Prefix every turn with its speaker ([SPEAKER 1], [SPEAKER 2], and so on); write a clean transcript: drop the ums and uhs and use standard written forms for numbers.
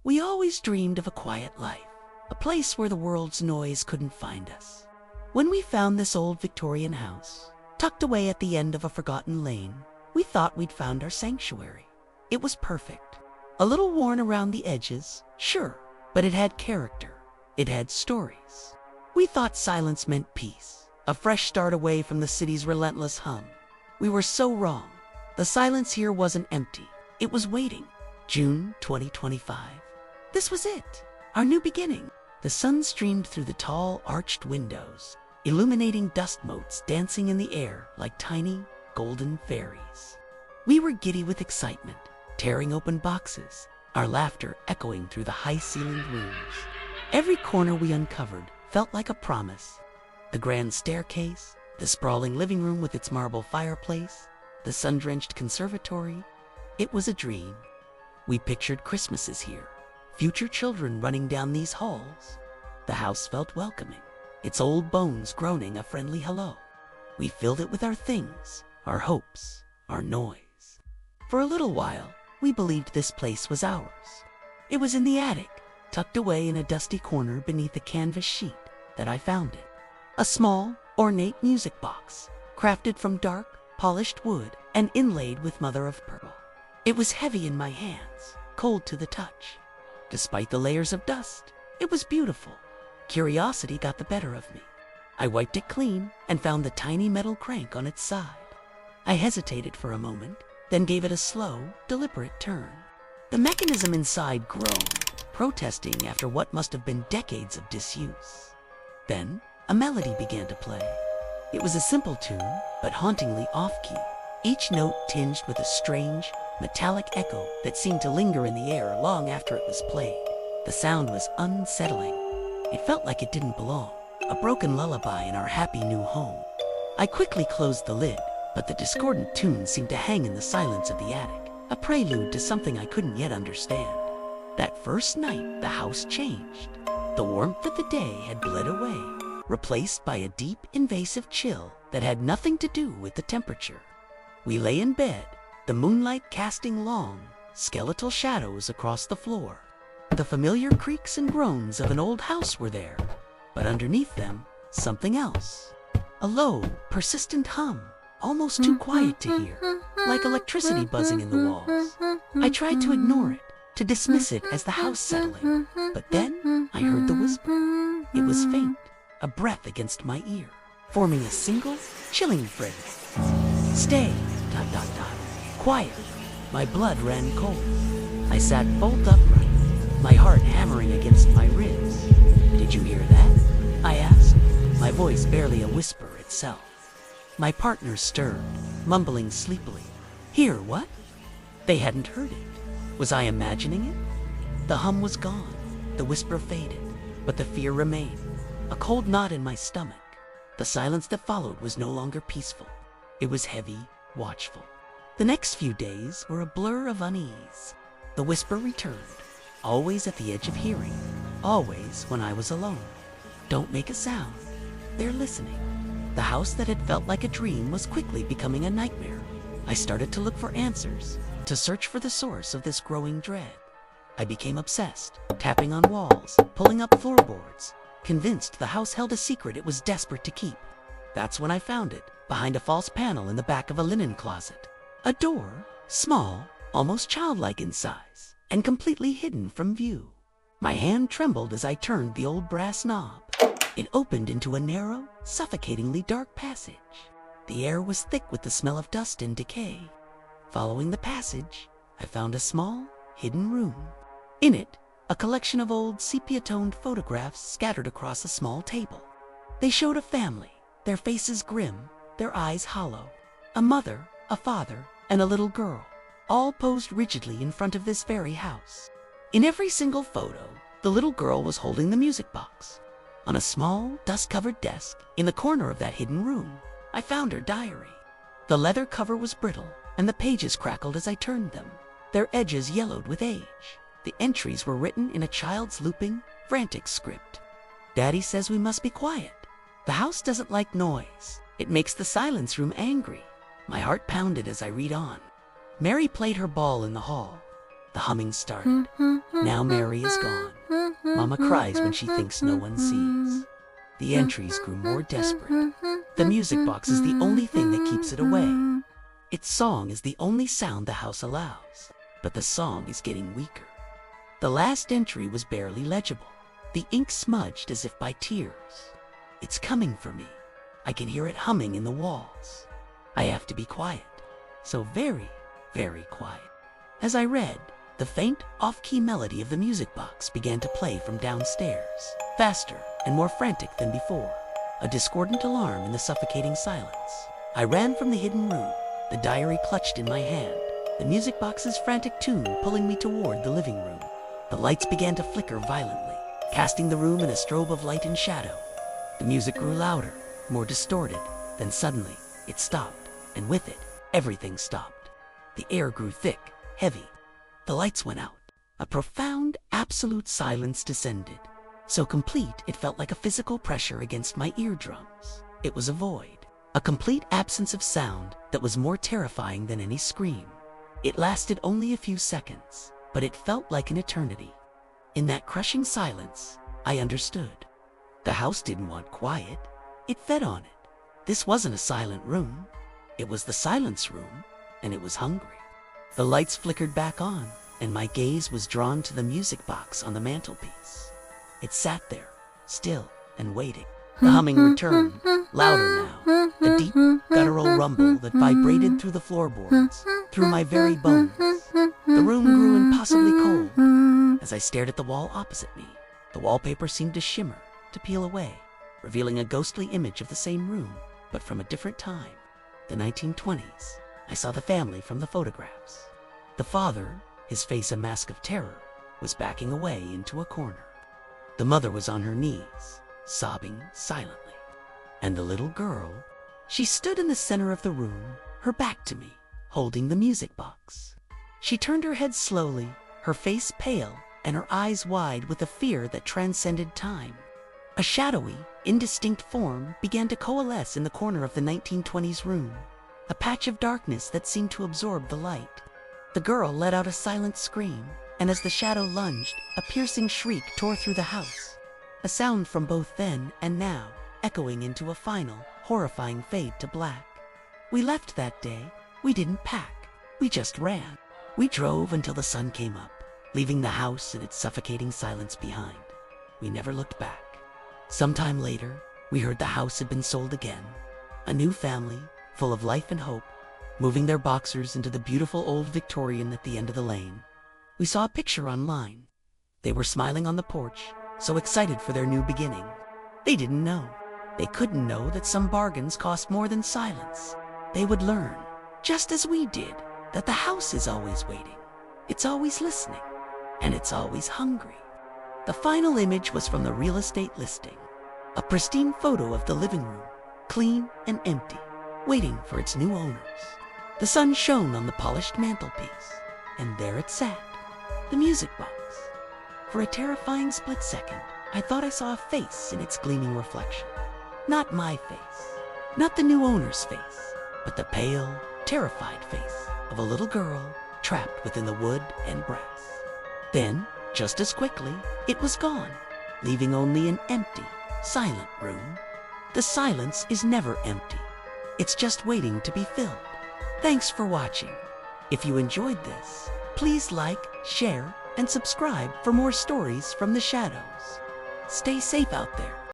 [SPEAKER 1] We always dreamed of a quiet life, a place where the world's noise couldn't find us. When we found this old Victorian house, tucked away at the end of a forgotten lane, we thought we'd found our sanctuary. It was perfect. A little worn around the edges, sure, but it had character. It had stories. We thought silence meant peace, a fresh start away from the city's relentless hum. We were so wrong. The silence here wasn't empty. It was waiting. June 2025. This was it, our new beginning. The sun streamed through the tall, arched windows, illuminating dust motes dancing in the air like tiny, golden fairies. We were giddy with excitement, tearing open boxes, our laughter echoing through the high-ceilinged rooms. Every corner we uncovered felt like a promise. The grand staircase, the sprawling living room with its marble fireplace, the sun-drenched conservatory. It was a dream. We pictured Christmases here, future children running down these halls. The house felt welcoming, its old bones groaning a friendly hello. We filled it with our things, our hopes, our noise. For a little while, we believed this place was ours. It was in the attic, tucked away in a dusty corner beneath a canvas sheet that I found it. A small, ornate music box, crafted from dark, polished wood and inlaid with mother of pearl. It was heavy in my hands, cold to the touch. Despite the layers of dust, it was beautiful. Curiosity got the better of me. I wiped it clean and found the tiny metal crank on its side. I hesitated for a moment, then gave it a slow, deliberate turn. The mechanism inside groaned, protesting after what must have been decades of disuse. Then, a melody began to play. It was a simple tune, but hauntingly off-key, each note tinged with a strange, metallic echo that seemed to linger in the air long after it was played. The sound was unsettling. It felt like it didn't belong, a broken lullaby in our happy new home. I quickly closed the lid, but the discordant tune seemed to hang in the silence of the attic, a prelude to something I couldn't yet understand. That first night, the house changed. The warmth of the day had bled away, replaced by a deep, invasive chill that had nothing to do with the temperature. We lay in bed, the moonlight casting long, skeletal shadows across the floor. The familiar creaks and groans of an old house were there, but underneath them, something else. A low, persistent hum, almost too quiet to hear, like electricity buzzing in the walls. I tried to ignore it, to dismiss it as the house settling, but then I heard the whisper. It was faint, a breath against my ear, forming a single, chilling phrase. Stay, ... Quiet. My blood ran cold. I sat bolt upright, my heart hammering against my ribs. Did you hear that? I asked, my voice barely a whisper itself. My partner stirred, mumbling sleepily. Hear what? They hadn't heard it. Was I imagining it? The hum was gone, the whisper faded, but the fear remained, a cold knot in my stomach. The silence that followed was no longer peaceful. It was heavy, watchful. The next few days were a blur of unease. The whisper returned, always at the edge of hearing, always when I was alone. Don't make a sound. They're listening. The house that had felt like a dream was quickly becoming a nightmare. I started to look for answers, to search for the source of this growing dread. I became obsessed, tapping on walls, pulling up floorboards, convinced the house held a secret it was desperate to keep. That's when I found it, behind a false panel in the back of a linen closet. A door, small, almost childlike in size, and completely hidden from view. My hand trembled as I turned the old brass knob. It opened into a narrow, suffocatingly dark passage. The air was thick with the smell of dust and decay. Following the passage, I found a small, hidden room. In it, a collection of old sepia-toned photographs scattered across a small table. They showed a family, their faces grim, their eyes hollow. A mother, a father, and a little girl, all posed rigidly in front of this very house. In every single photo, the little girl was holding the music box. On a small, dust-covered desk in the corner of that hidden room, I found her diary. The leather cover was brittle, and the pages crackled as I turned them, their edges yellowed with age. The entries were written in a child's looping, frantic script. Daddy says we must be quiet. The house doesn't like noise. It makes the silence room angry. My heart pounded as I read on. Mary played her ball in the hall. The humming started. Now Mary is gone. Mama cries when she thinks no one sees. The entries grew more desperate. The music box is the only thing that keeps it away. Its song is the only sound the house allows, but the song is getting weaker. The last entry was barely legible, the ink smudged as if by tears. It's coming for me. I can hear it humming in the walls. I have to be quiet, so very, very quiet. As I read, the faint, off-key melody of the music box began to play from downstairs, faster and more frantic than before, a discordant alarm in the suffocating silence. I ran from the hidden room, the diary clutched in my hand, the music box's frantic tune pulling me toward the living room. The lights began to flicker violently, casting the room in a strobe of light and shadow. The music grew louder, more distorted, then suddenly it stopped, and with it, everything stopped. The air grew thick, heavy. The lights went out. A profound, absolute silence descended, so complete it felt like a physical pressure against my eardrums. It was a void, a complete absence of sound that was more terrifying than any scream. It lasted only a few seconds, but it felt like an eternity. In that crushing silence, I understood. The house didn't want quiet. It fed on it. This wasn't a silent room. It was the silence room, and it was hungry. The lights flickered back on, and my gaze was drawn to the music box on the mantelpiece. It sat there, still and waiting. The humming returned, louder now, a deep, guttural rumble that vibrated through the floorboards, through my very bones. The room grew impossibly cold. As I stared at the wall opposite me, the wallpaper seemed to shimmer, to peel away, revealing a ghostly image of the same room, but from a different time. The 1920s. I saw the family from the photographs. The father, his face a mask of terror, was backing away into a corner. The mother was on her knees, sobbing silently. And the little girl, she stood in the center of the room, her back to me, holding the music box. She turned her head slowly, her face pale, and her eyes wide with a fear that transcended time. A shadowy, indistinct form began to coalesce in the corner of the 1920s room, a patch of darkness that seemed to absorb the light. The girl let out a silent scream, and as the shadow lunged, a piercing shriek tore through the house, a sound from both then and now, echoing into a final, horrifying fade to black. We left that day. We didn't pack. We just ran. We drove until the sun came up, leaving the house and its suffocating silence behind. We never looked back. Sometime later, we heard the house had been sold again. A new family, full of life and hope, moving their boxers into the beautiful old Victorian at the end of the lane. We saw a picture online. They were smiling on the porch, so excited for their new beginning. They didn't know. They couldn't know that some bargains cost more than silence. They would learn, just as we did, that the house is always waiting. It's always listening, and it's always hungry. The final image was from the real estate listing. A pristine photo of the living room, clean and empty, waiting for its new owners. The sun shone on the polished mantelpiece, and there it sat, the music box. For a terrifying split second, I thought I saw a face in its gleaming reflection. Not my face, not the new owner's face, but the pale, terrified face of a little girl trapped within the wood and brass. Then, just as quickly, it was gone, leaving only an empty, silent room. The silence is never empty. It's just waiting to be filled. Thanks for watching. If you enjoyed this, please like, share, and subscribe for more stories from the shadows. Stay safe out there.